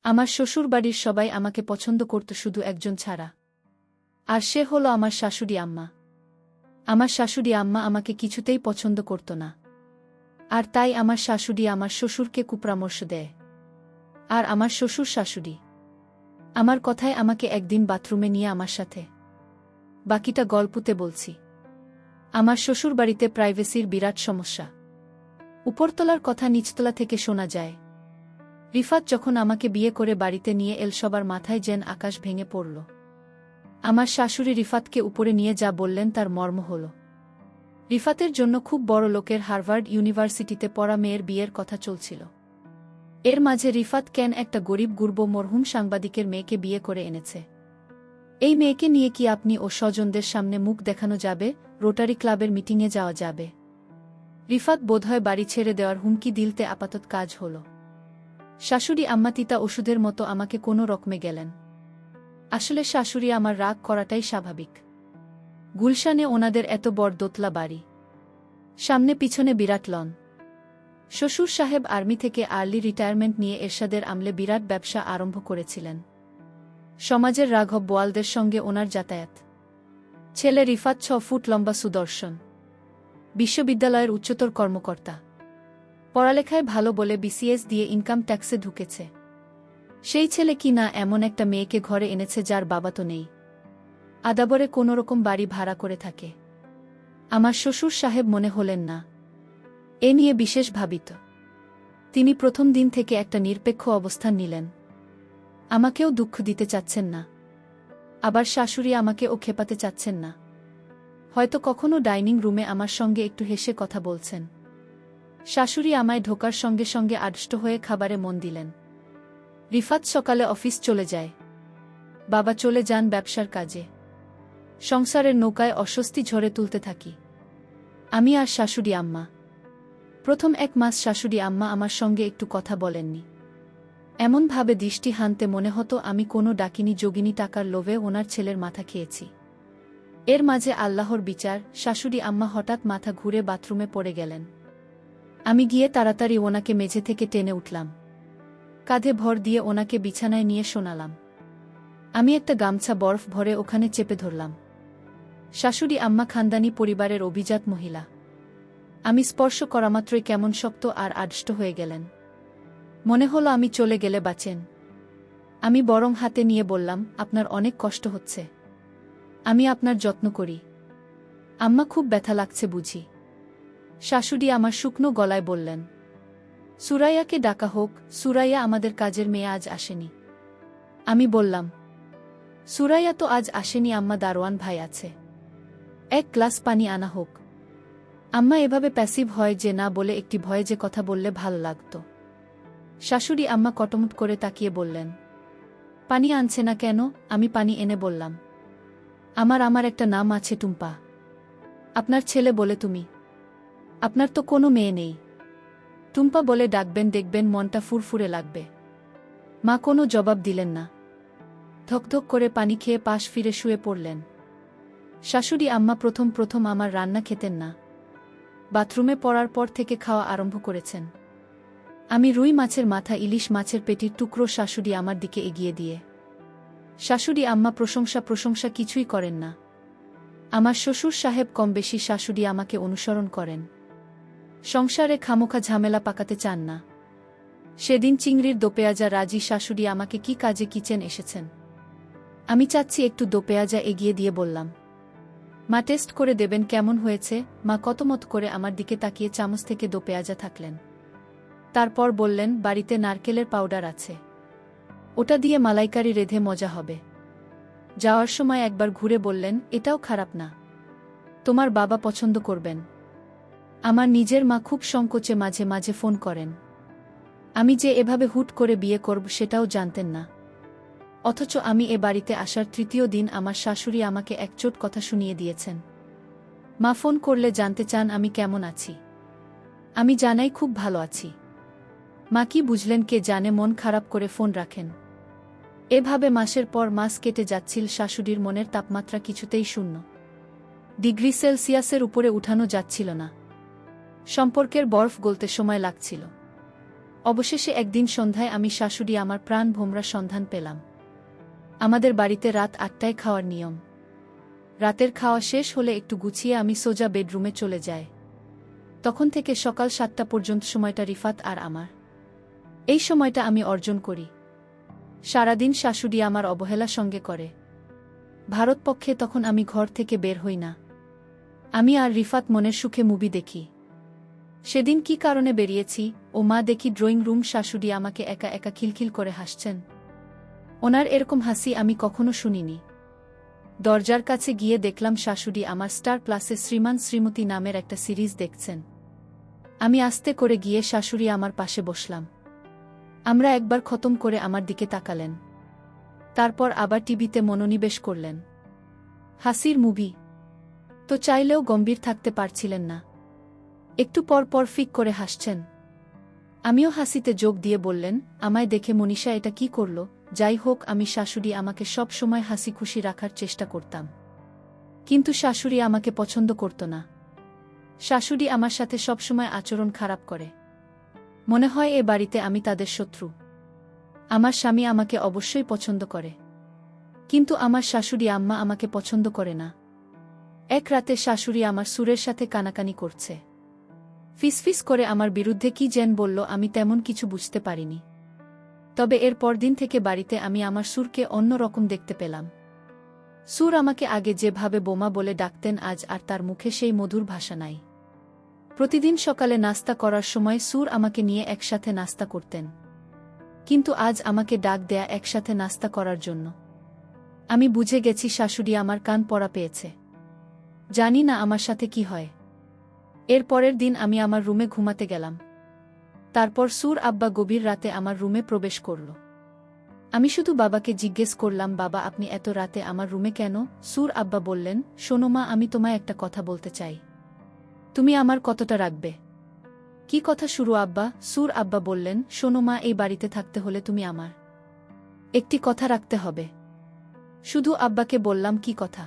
আমার শ্বশুরবাড়ির সবাই আমাকে পছন্দ করত শুধু একজন ছাড়া। আর সে হলো আমার শাশুড়ি আম্মা। আমার শাশুড়ি আম্মা আমাকে কিছুতেই পছন্দ করত না। আর তাই আমার শাশুড়ি আমার শ্বশুরকে কুপরামর্শ দেয়। আর আমার শ্বশুর শাশুড়ি আমার কথায় আমাকে একদিন বাথরুমে নিয়ে আমার সাথে। বাকিটা গল্পতে বলছি। আমার শ্বশুরবাড়িতে প্রাইভেসির বিরাট সমস্যা। উপরতলার কথা নিচতলা থেকে শোনা যায়। রিফাত যখন আমাকে বিয়ে করে বাড়িতে নিয়ে এল সবার মাথায় যেন আকাশ ভেঙে পড়ল। আমার শাশুড়ি রিফাতকে উপরে নিয়ে যা বললেন তার মর্ম হল, রিফাতের জন্য খুব বড় লোকের হার্ভার্ড ইউনিভার্সিটিতে পড়া মেয়ের বিয়ের কথা চলছিল। এর মাঝে রিফাত কেন একটা গরিব গুরব মরহুম সাংবাদিকের মেয়েকে বিয়ে করে এনেছে। এই মেয়েকে নিয়ে কি আপনি ও স্বজনদের সামনে মুখ দেখানো যাবে? রোটারি ক্লাবের মিটিংয়ে যাওয়া যাবে? রিফাত বোধহয় বাড়ি ছেড়ে দেওয়ার হুমকি দিলতে আপাতত কাজ হল। শাশুড়ি আম্মা তিতা ওষুধের মতো আমাকে কোনো রকমে গেলেন। আসলে শাশুড়ি আমার রাগ করাটাই স্বাভাবিক। গুলশানে ওনাদের এত বড় দোতলা বাড়ি, সামনে পিছনে বিরাট লন। শ্বশুর সাহেব আর্মি থেকে আর্লি রিটায়ারমেন্ট নিয়ে এরশাদের আমলে বিরাট ব্যবসা আরম্ভ করেছিলেন। সমাজের রাঘব বোয়ালদের সঙ্গে ওনার যাতায়াত। ছেলে রিফাত 6 ফুট লম্বা সুদর্শন, বিশ্ববিদ্যালয়ের উচ্চতর কর্মকর্তা। পড়ালেখায় ভালো বলে বিসিএস দিয়ে ইনকাম ট্যাক্সে ঢুকেছে। সেই ছেলে কি না এমন একটা মেয়েকে ঘরে এনেছে যার বাবা তো নেই, আদাবরে কোনোরকম বাড়ি ভাড়া করে থাকে। আমার শ্বশুর সাহেব মনে হলেন না এ নিয়ে বিশেষ ভাবিত। তিনি প্রথম দিন থেকে একটা নিরপেক্ষ অবস্থান নিলেন। আমাকেও দুঃখ দিতে চাচ্ছেন না, আবার শাশুড়ি আমাকেও খেপাতে চাচ্ছেন না। হয়তো কখনো ডাইনিং রুমে আমার সঙ্গে একটু হেসে কথা বলছেন। শাশুড়ি আমায় ঢোকার সঙ্গে সঙ্গে আড়ষ্ট হয়ে খাবারে মন দিলেন। রিফাত সকালে অফিস চলে যায়, বাবা চলে যান ব্যবসার কাজে। সংসারের নৌকায় অস্বস্তি ঝরে তুলতে থাকি আমি আর শাশুড়ি আম্মা। প্রথম 1 মাস শাশুড়ি আম্মা আমার সঙ্গে একটু কথা বলেননি। এমনভাবে দৃষ্টি হানতে মনে হতো আমি কোনো ডাকিনী যোগিনী টাকার লোভে ওনার ছেলের মাথা খেয়েছি। এর মাঝে আল্লাহর বিচার, শাশুড়ি আম্মা হঠাৎ মাথা ঘুরে বাথরুমে পড়ে গেলেন। আমি গিয়ে তাড়াতাড়ি ওনাকে মেঝে থেকে টেনে উঠলাম, কাঁধে ভর দিয়ে ওনাকে বিছানায় নিয়ে শোনালাম। আমি একটা গামছা বরফ ভরে ওখানে চেপে ধরলাম। শাশুড়ি আম্মা খানদানি পরিবারের অভিজাত মহিলা। আমি স্পর্শ করামাত্রই কেমন শক্ত আর আড়ষ্ট হয়ে গেলেন। মনে হলো আমি চলে গেলে বাঁচেন। আমি বরং হাতে নিয়ে বললাম, আপনার অনেক কষ্ট হচ্ছে, আমি আপনার যত্ন করি। আম্মা খুব ব্যথা লাগছে বুঝি? শাশুড়ি আমার শুকনো গলায় বললেন, সুরাইয়াকে ডাকা হোক। সুরাইয়া আমাদের কাজের মেয়ে আজ আসেনি। আমি বললাম, সুরাইয়া তো আজ আসেনি আম্মা, দারোয়ান ভাই আছে, 1 গ্লাস পানি আনা হোক। আম্মা এভাবে প্যাসিভ হয় যে না বলে একটি ভয়ে যে কথা বললে ভালো লাগত। শাশুড়ি আম্মা কটমট করে তাকিয়ে বললেন, পানি আনছে না কেন? আমি পানি এনে বললাম, আমার একটা নাম আছে টুম্পা। আপনার ছেলে বলে তুমি? আপনার তো কোনো মেয়ে নেই। টুম্পা বলে ডাকবেন, দেখবেন মনটা ফুরফুরে লাগবে। মা কোনো জবাব দিলেন না, ধকধক করে পানি খেয়ে পাশ ফিরে শুয়ে পড়লেন। শাশুড়ি আম্মা প্রথম আমার রান্না খেতেন না। বাথরুমে পড়ার পর থেকে খাওয়া আরম্ভ করেছেন। আমি রুই মাছের মাথা, ইলিশ মাছের পেটির টুকরো শাশুড়ি আমার দিকে এগিয়ে দিয়ে। শাশুড়ি আম্মা প্রশংসা কিছুই করেন না। আমার শ্বশুর সাহেব কম বেশি শাশুড়ি আমাকে অনুসরণ করেন। সংসারে খামোখা ঝামেলা পাকাতে চান না। সেদিন চিংড়ির দোপেয়াজা রাজি শাশুড়ি আমাকে কি কাজে কিচেন এসেছেন। আমি চাচ্ছি একটু দোপেয়াজা এগিয়ে দিয়ে বললাম, মা টেস্ট করে দেবেন কেমন হয়েছে? মা কতমত করে আমার দিকে তাকিয়ে চামচ থেকে দোপেয়াজা থাকলেন। তারপর বললেন, বাড়িতে নারকেলের পাউডার আছে, ওটা দিয়ে মালাইকারি রেঁধে মজা হবে। যাওয়ার সময় একবার ঘুরে বললেন, এটাও খারাপ না, তোমার বাবা পছন্দ করবেন। আমার নিজের মা খুব সংকোচে মাঝে মাঝে ফোন করেন। আমি যে এভাবে হুট করে বিয়ে করব সেটাও জানতেন না। অথচ আমি এ বাড়িতে আসার 3য় দিন আমার শাশুড়ি আমাকে একচোট কথা শুনিয়ে দিয়েছেন। মা ফোন করলে জানতে চান আমি কেমন আছি। আমি জানাই খুব ভালো আছি। মা কি বুঝলেন কে জানে, মন খারাপ করে ফোন রাখেন। এভাবে মাসের পর মাস কেটে যাচ্ছিল। শাশুড়ির মনের তাপমাত্রা কিছুতেই 0 ডিগ্রি সেলসিয়াসের উপরে উঠানো যাচ্ছিল না। সম্পর্কের বরফ গলতে সময় লাগছিল। অবশেষে একদিন সন্ধ্যায় আমি শাশুড়ি আমার প্রাণ ভোমরা সন্ধান পেলাম। আমাদের বাড়িতে রাত ৮টায় খাওয়ার নিয়ম। রাতের খাওয়া শেষ হলে একটু গুছিয়ে আমি সোজা বেডরুমে চলে যাই। তখন থেকে সকাল ৭টা পর্যন্ত সময়টা রিফাত আর আমার। এই সময়টা আমি অর্জন করি। সারাদিন শাশুড়ি আমার অবহেলা সঙ্গে করে। ভারতপক্ষে তখন আমি ঘর থেকে বের হই না। আমি আর রিফাত মনের সুখে মুভি দেখি। সেদিন কি কারণে বেরিয়েছি, ও মা দেখি ড্রয়িং রুম শাশুড়ি আমাকে একা একা খিলখিল করে হাসছেন। ওনার এরকম হাসি আমি কখনো শুনিনি। দরজার কাছে গিয়ে দেখলাম শাশুড়ি আমার স্টার প্লাসে শ্রীমান শ্রীমতী নামের একটা সিরিজ দেখছেন। আমি আস্তে করে গিয়ে শাশুড়ি আমার পাশে বসলাম। আমরা একবার খতম করে আমার দিকে তাকালেন। তারপর আবার টিভিতে মনোনিবেশ করলেন। হাসির মুভি তো চাইলেও গম্ভীর থাকতে পারছিলেন না। একটু পর পর ফিক করে হাসছেন। আমিও হাসিতে যোগ দিয়ে বললেন, আমায় দেখে মনীষা এটা কি করল? যাই হোক, আমি শাশুড়ি আমাকে সব সময় হাসি খুশি রাখার চেষ্টা করতাম। কিন্তু শাশুড়ি আমাকে পছন্দ করত না। শাশুড়ি আমার সাথে সবসময় আচরণ খারাপ করে। মনে হয় এ বাড়িতে আমি তাদের শত্রু। আমার স্বামী আমাকে অবশ্যই পছন্দ করে, কিন্তু আমার শাশুড়ি আম্মা আমাকে পছন্দ করে না। এক রাতে শাশুড়ি আমার সুরের সাথে কানাকানি করছে। ফিসফিস করে আমার বিরুদ্ধে কি যেন বলল, আমি তেমন কিছু বুঝতে পারিনি। তবে এর পরদিন থেকে বাড়িতে আমি আমার সুরকে অন্য রকম দেখতে পেলাম। সুর আমাকে আগে যেভাবে বোমা বলে ডাকতেন, আজ আর তার মুখে সেই মধুর ভাষা নাই। প্রতিদিন সকালে নাস্তা করার সময় সুর আমাকে নিয়ে একসাথে নাস্তা করতেন, কিন্তু আজ আমাকে ডাক দেয়া একসাথে নাস্তা করার জন্য। আমি বুঝে গেছি শাশুড়ি আমার কান পড়া পেয়েছে। জানি না আমার সাথে কি হয়। এর পরের দিন আমি আমার রুমে ঘুমাতে গেলাম। তারপর সুর আব্বা গভীর রাতে আমার রুমে প্রবেশ করল। আমি শুধু বাবাকে জিজ্ঞেস করলাম, বাবা আপনি এত রাতে আমার রুমে কেন? সুর আব্বা বললেন, শোনো মা, আমি তোমায় একটা কথা বলতে চাই। তুমি আমার কতটা রাখবে? কি কথা শুরু আব্বা? সুর আব্বা বললেন, শোনো মা, এই বাড়িতে থাকতে হলে তুমি আমার একটি কথা রাখতে হবে। শুধু আব্বাকে বললাম, কি কথা?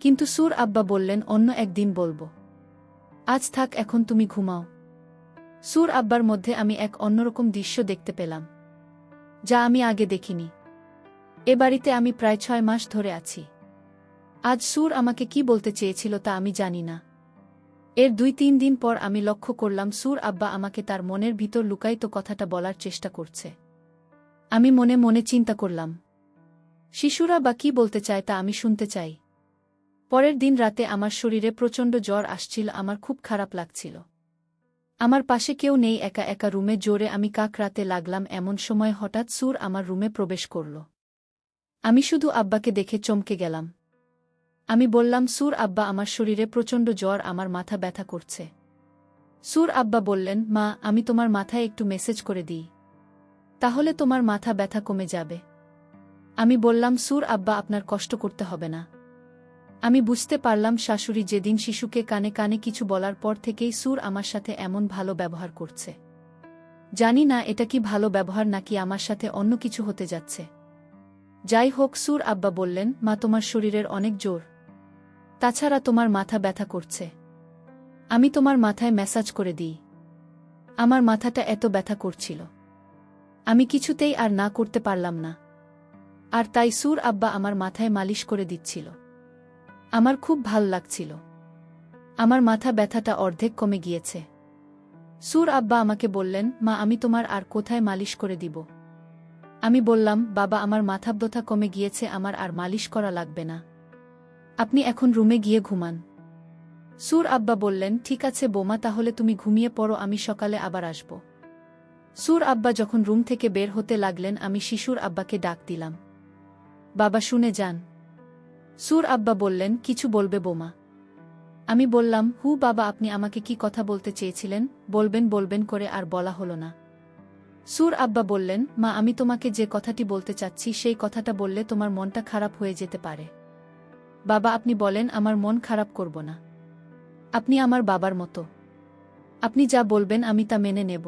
কিন্তু সুর আব্বা বললেন, অন্য একদিন বলবো। আজ থাক, এখন তুমি ঘুমাও। সুর আব্বার মধ্যে আমি এক অন্যরকম দৃশ্য দেখতে পেলাম, যা আমি আগে দেখিনি। এ বাড়িতে আমি প্রায় 6 মাস ধরে আছি। আজ সুর আমাকে কি বলতে চেয়েছিল তা আমি জানি না। এর 2-3 দিন পর আমি লক্ষ্য করলাম সুর আব্বা আমাকে তার মনের ভিতর লুকায়িত কথাটা বলার চেষ্টা করছে। আমি মনে মনে চিন্তা করলাম, শিশুরা বা কি বলতে চায় তা আমি শুনতে চাই। পরের দিন রাতে আমার শরীরে প্রচণ্ড জ্বর আসছিল, আমার খুব খারাপ লাগছিল। আমার পাশে কেউ নেই, একা একা রুমে জোরে আমি কাকরাতে লাগলাম। এমন সময় হঠাৎ সুর আমার রুমে প্রবেশ করল। আমি শুধু আব্বাকে দেখে চমকে গেলাম। আমি বললাম, সুর আব্বা, আমার শরীরে প্রচণ্ড জ্বর, আমার মাথা ব্যথা করছে। সুর আব্বা বললেন, মা, আমি তোমার মাথায় একটু মেসেজ করে দিই, তাহলে তোমার মাথা ব্যথা কমে যাবে। আমি বললাম, সুর আব্বা, আপনার কষ্ট করতে হবে না। আমি বুঝতে পারলাম শাশুড়ি যেদিন শিশুকে কানে কানে কিছু বলার পর থেকেই সুর আমার সাথে এমন ভালো ব্যবহার করছে। জানি না এটা কি ভালো ব্যবহার নাকি আমার সাথে অন্য কিছু হতে যাচ্ছে। যাই হোক, সুর আব্বা বললেন, মা, তোমার শরীরের অনেক জোর, তাছাড়া তোমার মাথা ব্যথা করছে। আমি তোমার মাথায় ম্যাসাজ করে দিই। আমার মাথাটা এত ব্যথা করছিল, আমি কিছুতেই আর না করতে পারলাম না। আর তাই সুর আব্বা আমার মাথায় মালিশ করে দিচ্ছিল। আমার খুব ভাল লাগছিল। আমার মাথা ব্যথাটা অর্ধেক কমে গিয়েছে। সুর আব্বা আমাকে বললেন, মা, আমি তোমার আর কোথায় মালিশ করে দিব? আমি বললাম, বাবা, আমার মাথা ব্যথা কমে গিয়েছে, আমার আর মালিশ করা লাগবে না। আপনি এখন রুমে গিয়ে ঘুমান। সুর আব্বা বললেন, ঠিক আছে বোমা, তাহলে তুমি ঘুমিয়ে পড়ো, আমি সকালে আবার আসব। সুর আব্বা যখন রুম থেকে বের হতে লাগলেন, আমি শিশুর আব্বাকে ডাক দিলাম, বাবা, শুনে যান। সুর আব্বা বললেন, কিছু বলবে বোমা? আমি বললাম, বাবা, আপনি আমাকে কি কথা বলতে চেয়েছিলেন? বলবেন বলবেন করে আর বলা হলো না। সুর আব্বা বললেন, মা, আমি তোমাকে যে কথাটি বলতে চাচ্ছি সেই কথাটা বললে তোমার মনটা খারাপ হয়ে যেতে পারে। বাবা, আপনি বলেন, আমার মন খারাপ করব না। আপনি আমার বাবার মতো, আপনি যা বলবেন আমি তা মেনে নেব।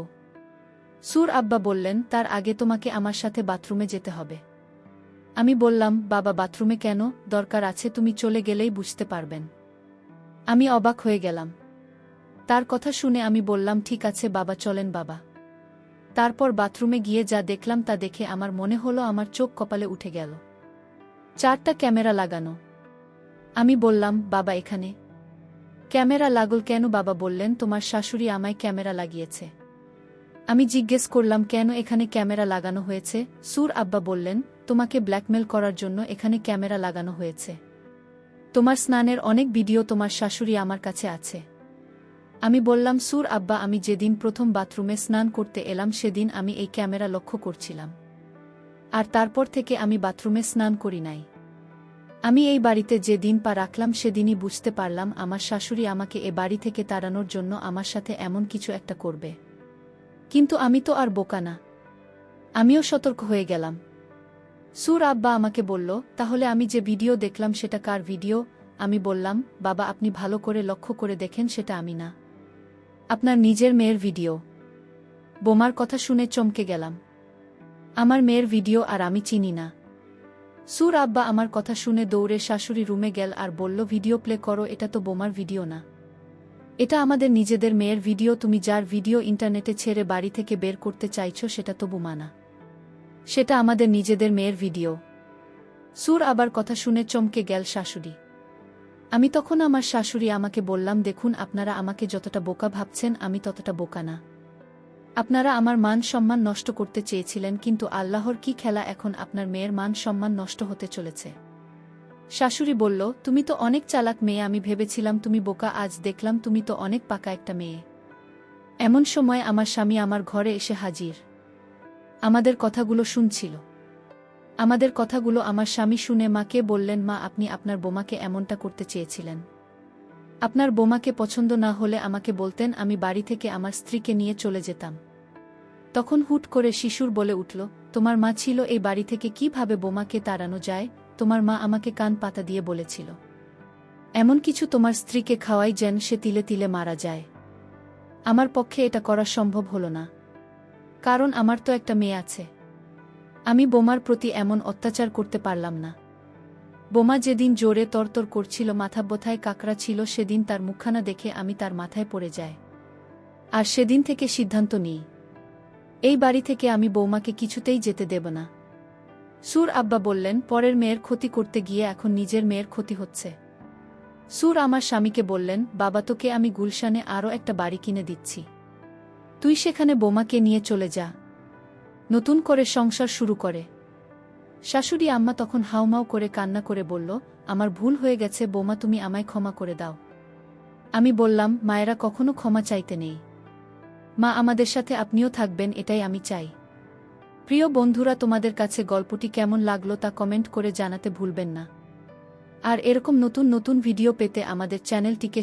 সুর আব্বা বললেন, তার আগে তোমাকে আমার সাথে বাথরুমে যেতে হবে। আমি বললাম, বাবা, বাথরুমে কেন? দরকার আছে, তুমি চলে গেলেই বুঝতে পারবেন। আমি অবাক হয়ে গেলাম। তার কথা শুনে আমি বললাম, ঠিক আছে বাবা, চলেন বাবা। তারপর বাথরুমে গিয়ে যা দেখলাম তা দেখে আমার মনে হলো আমার চোখ কপালে উঠে গেল। 4টা ক্যামেরা লাগানো। আমি বললাম, বাবা এখানে ক্যামেরা লাগল কেন? বাবা বললেন, তোমার শাশুড়ি আমায় ক্যামেরা লাগিয়েছে। আমি জিজ্ঞেস করলাম, কেন এখানে ক্যামেরা লাগানো হয়েছে? সুর আব্বা বললেন, তোমাকে ব্ল্যাকমেল করার জন্য এখানে ক্যামেরা লাগানো হয়েছে। তোমার স্নানের অনেক ভিডিও তোমার শাশুড়ি আমার কাছে আছে। আমি বললাম, সুর আব্বা, আমি যেদিন প্রথম বাথরুমে স্নান করতে এলাম সেদিন আমি এই ক্যামেরা লক্ষ্য করছিলাম। আর তারপর থেকে আমি বাথরুমে স্নান করি নাই। আমি এই বাড়িতে যে দিন পা রাখলাম সেদিনই বুঝতে পারলাম আমার শাশুড়ি আমাকে এ বাড়ি থেকে তাড়ানোর জন্য আমার সাথে এমন কিছু একটা করবে। কিন্তু আমি তো আর বোকা না। আমিও সতর্ক হয়ে গেলাম। সুর আব্বা আমাকে বলল, তাহলে আমি যে ভিডিও দেখলাম সেটা কার ভিডিও? আমি বললাম, বাবা আপনি ভালো করে লক্ষ্য করে দেখেন, সেটা আমি না, আপনার নিজের মেয়ের ভিডিও। বোমার কথা শুনে চমকে গেলাম। আমার মেয়ের ভিডিও আর আমি চিনি না। সুর আব্বা আমার কথা শুনে দৌড়ে শাশুড়ি রুমে গেল আর বলল, ভিডিও প্লে করো, এটা তো বোমার ভিডিও না, এটা আমাদের নিজেদের মেয়ের ভিডিও। তুমি যার ভিডিও ইন্টারনেটে ছেড়ে বাড়ি থেকে বের করতে চাইছো সেটা তো বোমা না, সেটা আমাদের নিজেদের মেয়ের ভিডিও। সুর আবার কথা শুনে চমকে গেল শাশুড়ি। আমি তখন আমার শাশুড়ি আমাকে বললাম, দেখুন আপনারা আমাকে যতটা বোকা ভাবছেন আমি ততটা বোকা না। আপনারা আমার মান সম্মান নষ্ট করতে চেয়েছিলেন, কিন্তু আল্লাহর কি খেলা, এখন আপনার মেয়ের মান সম্মান নষ্ট হতে চলেছে। শাশুড়ি বলল, তুমি তো অনেক চালাক মেয়ে, আমি ভেবেছিলাম তুমি বোকা, আজ দেখলাম তুমি তো অনেক পাকা একটা মেয়ে। এমন সময় আমার স্বামী আমার ঘরে এসে হাজির। আমাদের কথাগুলো শুনছিল। আমাদের কথাগুলো আমার স্বামী শুনে মাকে বললেন, মা আপনি আপনার বোমাকে এমনটা করতে চেয়েছিলেন। আপনার বোমাকে পছন্দ না হলে আমাকে বলতেন, আমি বাড়ি থেকে আমার স্ত্রীকে নিয়ে চলে যেতাম। তখন হুট করে শিশুর বলে উঠল, তোমার মা ছিল এই বাড়ি থেকে কিভাবে বোমাকে তাড়ানো যায়? তোমার মা আমাকে কান পাতা দিয়ে বলেছিল, এমন কিছু তোমার স্ত্রীকে খাওয়াই যেন সে তিলে তিলে মারা যায়। আমার পক্ষে এটা করা সম্ভব হলো না, কারণ আমার তো একটা মেয়ে আছে। আমি বোমার প্রতি এমন অত্যাচার করতে পারলাম না। বোমা যেদিন জোরে তরতর করছিল, মাথা বোথায় কাকড়া ছিল, সেদিন তার মুখখানা দেখে আমি তার মাথায় পড়ে যাই। আর সেদিন থেকে সিদ্ধান্ত নিই, এই বাড়ি থেকে আমি বৌমাকে কিছুতেই যেতে দেব না। সুর আব্বা বললেন, পরের মেয়ের ক্ষতি করতে গিয়ে এখন নিজের মেয়ের ক্ষতি হচ্ছে। সুর আমার স্বামীকে বললেন, বাবা তোকে আমি গুলশানে আরও একটা বাড়ি কিনে দিচ্ছি, তুই সেখানে বোমাকে নিয়ে চলে যা, নতুন করে সংসার শুরু করে। শাশুড়ি আম্মা তখন হাউমাউ করে কান্না করে বলল, আমার ভুল হয়ে গেছে বোমা, তুমি আমায় ক্ষমা করে দাও। আমি বললাম, মায়েরা কখনো ক্ষমা চাইতে নেই। মা আমাদের সাথে আপনিও থাকবেন, এটাই আমি চাই। প্রিয় বন্ধুরা, তোমাদের কাছে গল্পটি কেমন লাগলো তা কমেন্ট করে জানাতে ভুলবেন না। আর এরকম নতুন নতুন ভিডিও পেতে আমাদের চ্যানেলটিকে